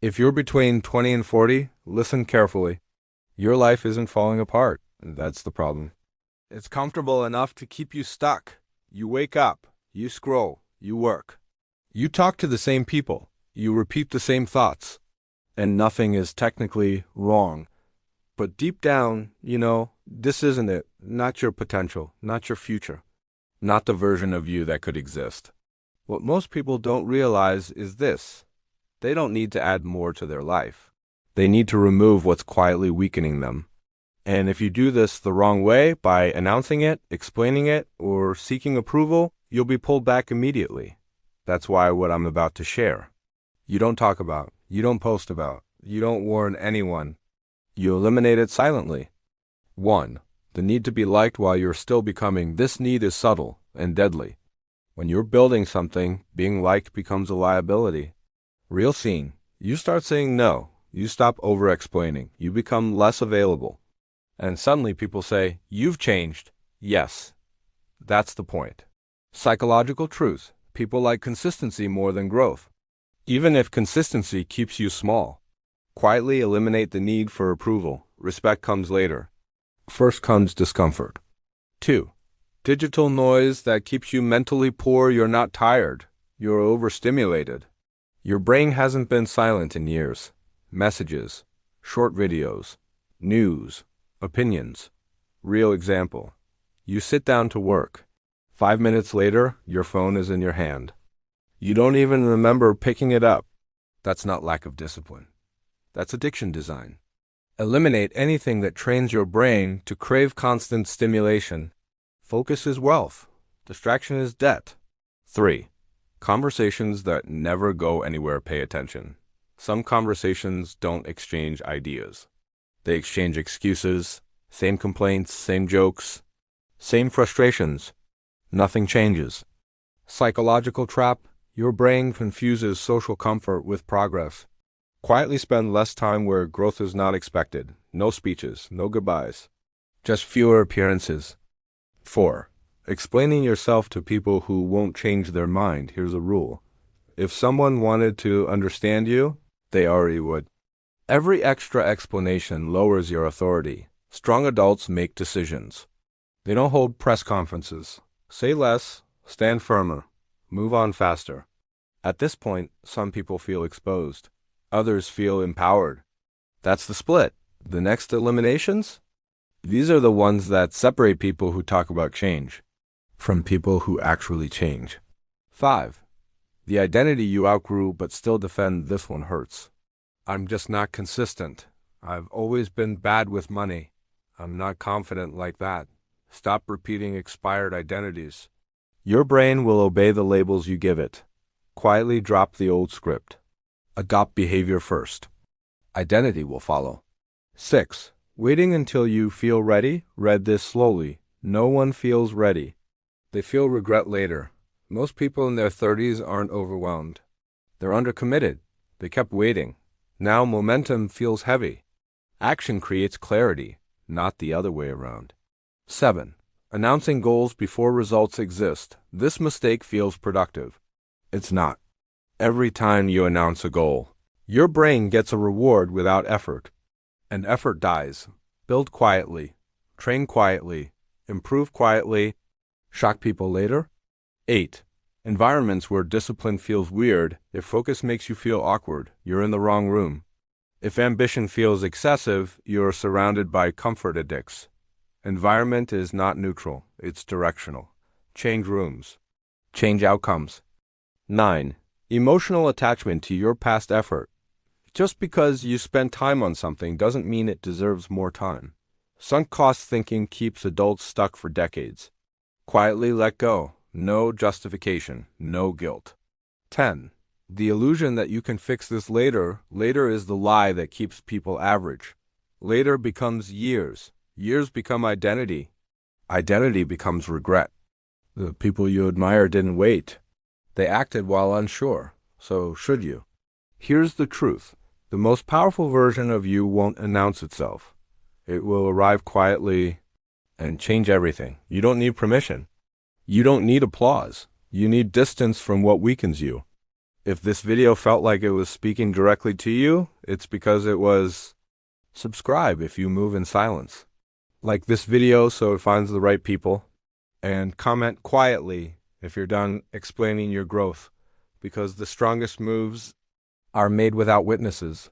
If you're between 20 and 40, listen carefully. Your life isn't falling apart. That's the problem. It's comfortable enough to keep you stuck. You wake up, you scroll, you work. You talk to the same people, you repeat the same thoughts, and nothing is technically wrong. But deep down, this isn't it. Not your potential, not your future, not the version of you that could exist. What most people don't realize is this. They don't need to add more to their life. They need to remove what's quietly weakening them. And if you do this the wrong way, by announcing it, explaining it, or seeking approval, you'll be pulled back immediately. That's why what I'm about to share. You don't talk about, you don't post about, you don't warn anyone. You eliminate it silently. 1. The need to be liked while you're still becoming. This need is subtle and deadly. When you're building something, being liked becomes a liability. Real scene. You start saying no. You stop over-explaining. You become less available. And suddenly people say, you've changed. Yes. That's the point. Psychological truth. People like consistency more than growth. Even if consistency keeps you small. Quietly eliminate the need for approval. Respect comes later. First comes discomfort. 2. Digital noise that keeps you mentally poor. You're not tired. You're overstimulated. Your brain hasn't been silent in years. Messages, short videos, news, opinions. Real example. You sit down to work. 5 minutes later, your phone is in your hand. You don't even remember picking it up. That's not lack of discipline. That's addiction design. Eliminate anything that trains your brain to crave constant stimulation. Focus is wealth. Distraction is debt. 3. Conversations that never go anywhere. Pay attention. Some conversations don't exchange ideas. They exchange excuses, same complaints, same jokes, same frustrations. Nothing changes. Psychological trap. Your brain confuses social comfort with progress. Quietly spend less time where growth is not expected. No speeches, no goodbyes. Just fewer appearances. 4. Explaining yourself to people who won't change their mind. Here's a rule. If someone wanted to understand you, they already would. Every extra explanation lowers your authority. Strong adults make decisions. They don't hold press conferences. Say less, stand firmer, move on faster. At this point, some people feel exposed. Others feel empowered. That's the split. The next eliminations? These are the ones that separate people who talk about change from people who actually change. 5. The identity you outgrew but still defend. This one hurts. I'm just not consistent. I've always been bad with money. I'm not confident like that. Stop repeating expired identities. Your brain will obey the labels you give it. Quietly drop the old script. Adopt behavior first. Identity will follow. 6. Waiting until you feel ready. Read this slowly. No one feels ready. They feel regret later. Most people in their 30s aren't overwhelmed. They're undercommitted. They kept waiting. Now momentum feels heavy. Action creates clarity, not the other way around. 7. Announcing goals before results exist. This mistake feels productive. It's not. Every time you announce a goal, your brain gets a reward without effort. And effort dies. Build quietly. Train quietly. Improve quietly. Shock people later. 8. Environments where discipline feels weird. If focus makes you feel awkward, you're in the wrong room. If ambition feels excessive, you're surrounded by comfort addicts. Environment is not neutral, it's directional. Change rooms. Change outcomes. 9. Emotional attachment to your past effort. Just because you spent time on something doesn't mean it deserves more time. Sunk cost thinking keeps adults stuck for decades. Quietly let go. No justification. No guilt. 10. The illusion that you can fix this later. Later is the lie that keeps people average. Later becomes years. Years become identity. Identity becomes regret. The people you admire didn't wait. They acted while unsure. So should you? Here's the truth. The most powerful version of you won't announce itself. It will arrive quietly and change everything. You don't need permission. You don't need applause. You need distance from what weakens you. If this video felt like it was speaking directly to you, it's because it was. Subscribe if you move in silence. Like this video so it finds the right people. And comment quietly if you're done explaining your growth, because the strongest moves are made without witnesses.